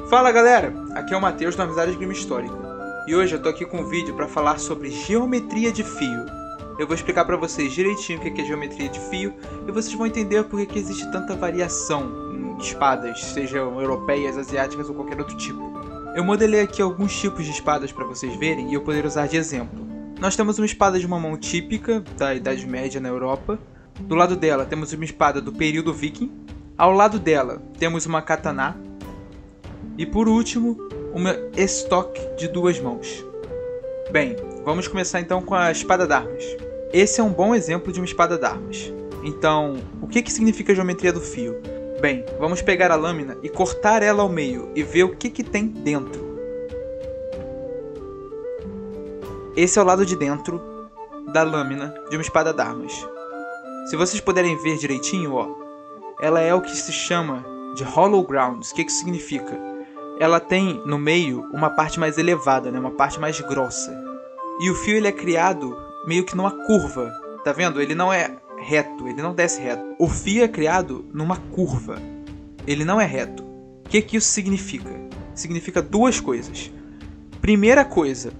Fala galera, aqui é o Matheus do Amizade Game Histórica e hoje eu tô aqui com um vídeo para falar sobre geometria de fio. Eu vou explicar para vocês direitinho o que é geometria de fio e vocês vão entender por que existe tanta variação em espadas, sejam europeias, asiáticas ou qualquer outro tipo. Eu modelei aqui alguns tipos de espadas para vocês verem e eu poder usar de exemplo. Nós temos uma espada de uma mão típica da Idade Média na Europa. Do lado dela temos uma espada do período viking. Ao lado dela temos uma katana. E por último, uma estoque de duas mãos. Bem, vamos começar então com a espada d'armas. Esse é um bom exemplo de uma espada d'armas. Então, o que significa a geometria do fio? Bem, vamos pegar a lâmina e cortar ela ao meio e ver o que tem dentro. Esse é o lado de dentro da lâmina de uma espada d'armas. Se vocês puderem ver direitinho, ó, ela é o que se chama de hollow grounds. O que significa? Ela tem no meio uma parte mais elevada, né? Uma parte mais grossa. E o fio ele é criado meio que numa curva. Tá vendo? Ele não é reto, ele não desce reto. O fio é criado numa curva. Ele não é reto. O que isso significa? Significa duas coisas. Primeira coisa,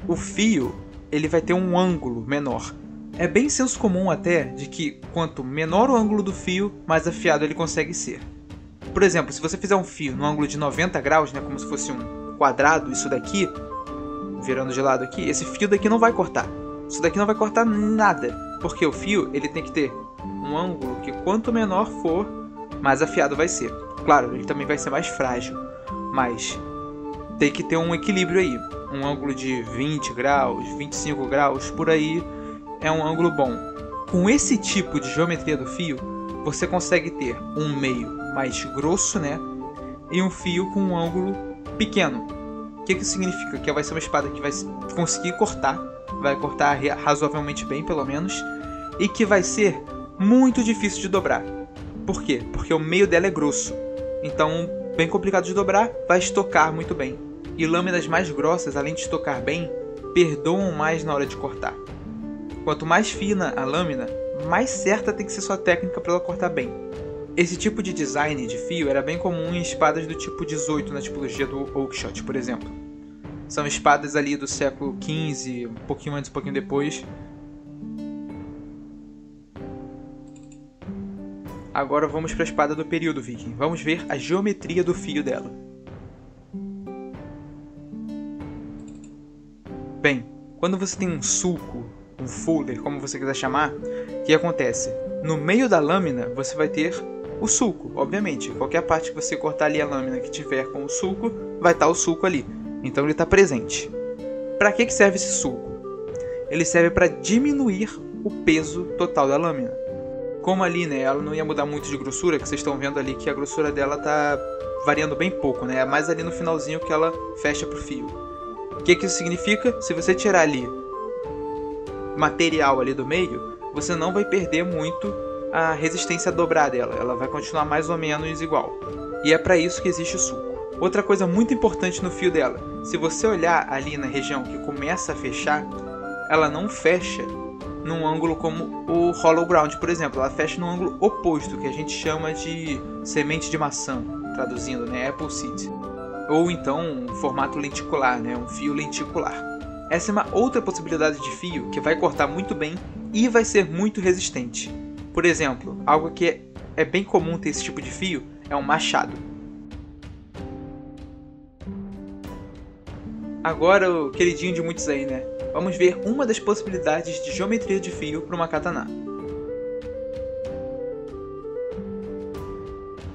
o fio ele vai ter um ângulo menor. É bem senso comum até de que quanto menor o ângulo do fio, mais afiado ele consegue ser. Por exemplo, se você fizer um fio no ângulo de 90 graus, né, como se fosse um quadrado, isso daqui, virando de lado aqui, esse fio daqui não vai cortar. Isso daqui não vai cortar nada, porque o fio ele tem que ter um ângulo que quanto menor for, mais afiado vai ser. Claro, ele também vai ser mais frágil, mas tem que ter um equilíbrio aí. Um ângulo de 20 graus, 25 graus, por aí é um ângulo bom. Com esse tipo de geometria do fio, você consegue ter um meio mais grosso, né? E um fio com um ângulo pequeno. O que isso significa? Que vai ser uma espada que vai conseguir cortar, vai cortar razoavelmente bem, pelo menos, e que vai ser muito difícil de dobrar. Por quê? Porque o meio dela é grosso. Então, bem complicado de dobrar, vai estocar muito bem. E lâminas mais grossas, além de estocar bem, perdoam mais na hora de cortar. Quanto mais fina a lâmina, mais certa tem que ser sua técnica para ela cortar bem. Esse tipo de design de fio era bem comum em espadas do tipo 18 na tipologia do Oakshott, por exemplo. São espadas ali do século XV, um pouquinho antes, um pouquinho depois. Agora vamos para a espada do período viking. Vamos ver a geometria do fio dela. Bem, quando você tem um sulco, um fuller, como você quiser chamar, o que acontece? No meio da lâmina você vai ter o sulco, obviamente. Qualquer parte que você cortar ali a lâmina que tiver com o sulco, vai estar o sulco ali. Então ele está presente. Para que serve esse sulco? Ele serve para diminuir o peso total da lâmina. Como ali, né, ela não ia mudar muito de grossura, que vocês estão vendo ali que a grossura dela está variando bem pouco, né? É mais ali no finalzinho que ela fecha para o fio. O que isso significa? Se você tirar ali material ali do meio, você não vai perder muito a resistência a dobrar dela, ela vai continuar mais ou menos igual. E é para isso que existe o sulco. Outra coisa muito importante no fio dela, se você olhar ali na região que começa a fechar, ela não fecha num ângulo como o hollow ground, por exemplo, ela fecha num ângulo oposto, que a gente chama de semente de maçã, traduzindo, né, apple seed. Ou então um formato lenticular, né, um fio lenticular. Essa é uma outra possibilidade de fio que vai cortar muito bem e vai ser muito resistente. Por exemplo, algo que é bem comum ter esse tipo de fio é um machado. Agora o queridinho de muitos aí, né? Vamos ver uma das possibilidades de geometria de fio para uma katana.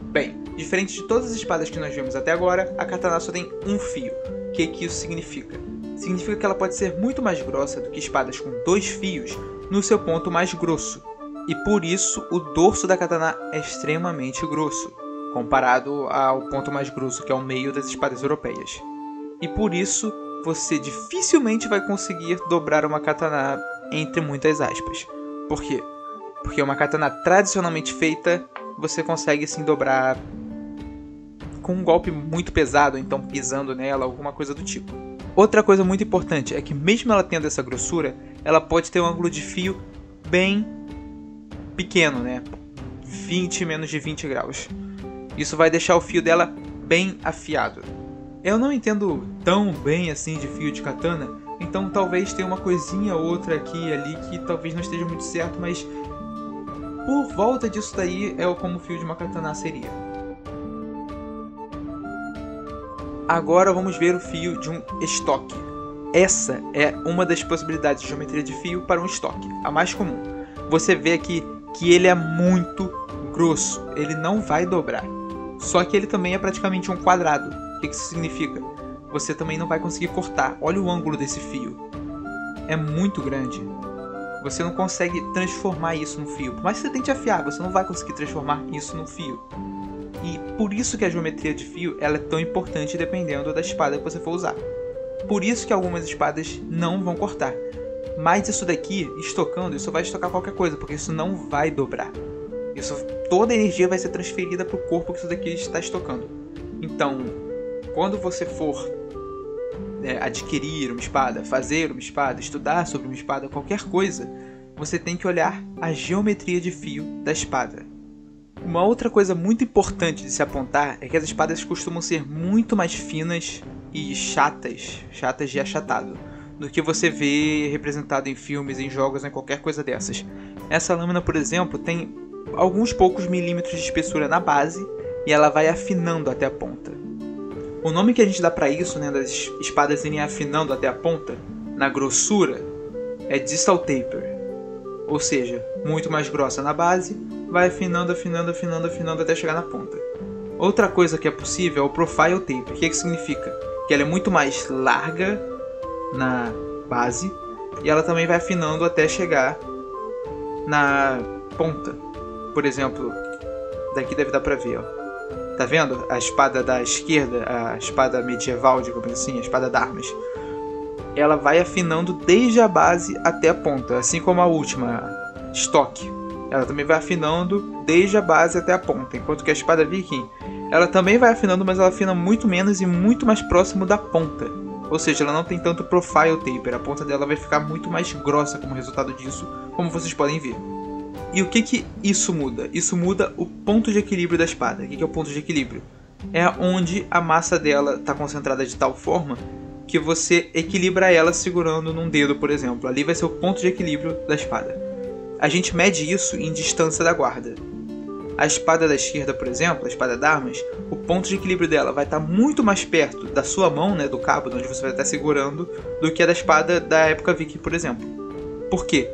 Bem, diferente de todas as espadas que nós vimos até agora, a katana só tem um fio. O que isso significa? Significa que ela pode ser muito mais grossa do que espadas com dois fios no seu ponto mais grosso. E por isso o dorso da katana é extremamente grosso, comparado ao ponto mais grosso que é o meio das espadas europeias. E por isso você dificilmente vai conseguir dobrar uma katana entre muitas aspas. Por quê? Porque uma katana tradicionalmente feita você consegue sim dobrar com um golpe muito pesado, então pisando nela, alguma coisa do tipo. Outra coisa muito importante é que mesmo ela tendo essa grossura, ela pode ter um ângulo de fio bem pequeno, né? 20 menos de 20 graus. Isso vai deixar o fio dela bem afiado. Eu não entendo tão bem assim de fio de katana, então talvez tenha uma coisinha ou outra aqui e ali que talvez não esteja muito certo, mas por volta disso daí é como o fio de uma katana seria. Agora vamos ver o fio de um estoque. Essa é uma das possibilidades de geometria de fio para um estoque, a mais comum. Você vê aqui que ele é muito grosso, ele não vai dobrar. Só que ele também é praticamente um quadrado. O que isso significa? Você também não vai conseguir cortar. Olha o ângulo desse fio. É muito grande. Você não consegue transformar isso num fio. Por mais que você tente afiar, você não vai conseguir transformar isso num fio. E por isso que a geometria de fio ela é tão importante dependendo da espada que você for usar. Por isso que algumas espadas não vão cortar. Mas isso daqui, estocando, isso vai estocar qualquer coisa, porque isso não vai dobrar. Toda a energia vai ser transferida para o corpo que isso daqui está estocando. Então, quando você for adquirir uma espada, fazer uma espada, estudar sobre uma espada, qualquer coisa, você tem que olhar a geometria de fio da espada. Uma outra coisa muito importante de se apontar é que as espadas costumam ser muito mais finas e chatas de achatado, do que você vê representado em filmes, em jogos, em qualquer coisa dessas. Essa lâmina, por exemplo, tem alguns poucos milímetros de espessura na base e ela vai afinando até a ponta. O nome que a gente dá para isso, das espadas irem afinando até a ponta, na grossura, é distal taper. Ou seja, muito mais grossa na base, vai afinando até chegar na ponta. Outra coisa que é possível é o profile taper. O que significa? Que ela é muito mais larga na base e ela também vai afinando até chegar na ponta. Por exemplo, daqui deve dar pra ver, ó. Tá vendo? A espada da esquerda, a espada medieval, digamos assim, a espada d'armas. Ela vai afinando desde a base até a ponta, assim como a última, estoque. Ela também vai afinando desde a base até a ponta, enquanto que a espada viking, ela também vai afinando, mas ela afina muito menos e muito mais próximo da ponta. Ou seja, ela não tem tanto profile taper, a ponta dela vai ficar muito mais grossa como resultado disso, como vocês podem ver. E o que isso muda? Isso muda o ponto de equilíbrio da espada. O que é o ponto de equilíbrio? É onde a massa dela está concentrada de tal forma que você equilibra ela segurando num dedo, por exemplo. Ali vai ser o ponto de equilíbrio da espada. A gente mede isso em distância da guarda. A espada da esquerda, por exemplo, a espada d'armas, o ponto de equilíbrio dela vai estar muito mais perto da sua mão, do cabo, de onde você vai estar segurando, do que a da espada da época viking, por exemplo. Por quê?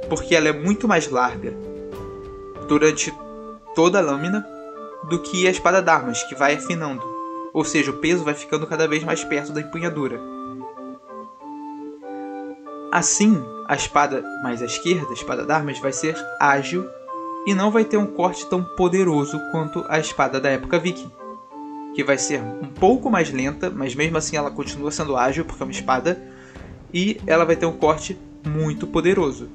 Porque ela é muito mais larga durante toda a lâmina do que a espada d'armas, que vai afinando. Ou seja, o peso vai ficando cada vez mais perto da empunhadura. Assim, a espada mais à esquerda, a espada d'armas, vai ser ágil e não vai ter um corte tão poderoso quanto a espada da época viking, que vai ser um pouco mais lenta, mas mesmo assim ela continua sendo ágil porque é uma espada, e ela vai ter um corte muito poderoso.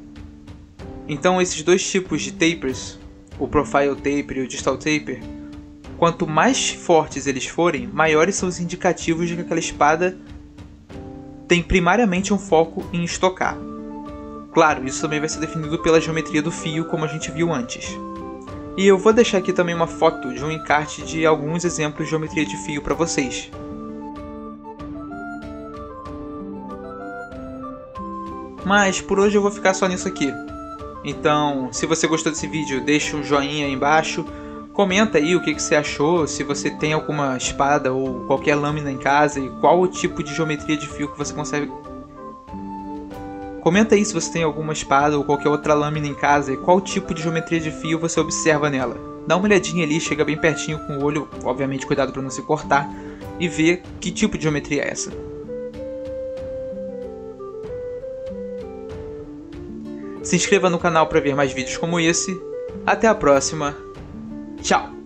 Então esses dois tipos de tapers, o profile taper e o distal taper, quanto mais fortes eles forem, maiores são os indicativos de que aquela espada tem primariamente um foco em estocar. Claro, isso também vai ser definido pela geometria do fio, como a gente viu antes. E eu vou deixar aqui também uma foto de um encarte de alguns exemplos de geometria de fio para vocês. Mas por hoje eu vou ficar só nisso aqui. Então, se você gostou desse vídeo, deixa um joinha aí embaixo. Comenta aí o que você achou, se você tem alguma espada ou qualquer lâmina em casa e qual o tipo de geometria de fio que você consegue. Comenta aí se você tem alguma espada ou qualquer outra lâmina em casa e qual tipo de geometria de fio você observa nela. Dá uma olhadinha ali, chega bem pertinho com o olho, obviamente cuidado para não se cortar, e vê que tipo de geometria é essa. Se inscreva no canal para ver mais vídeos como esse. Até a próxima. Tchau!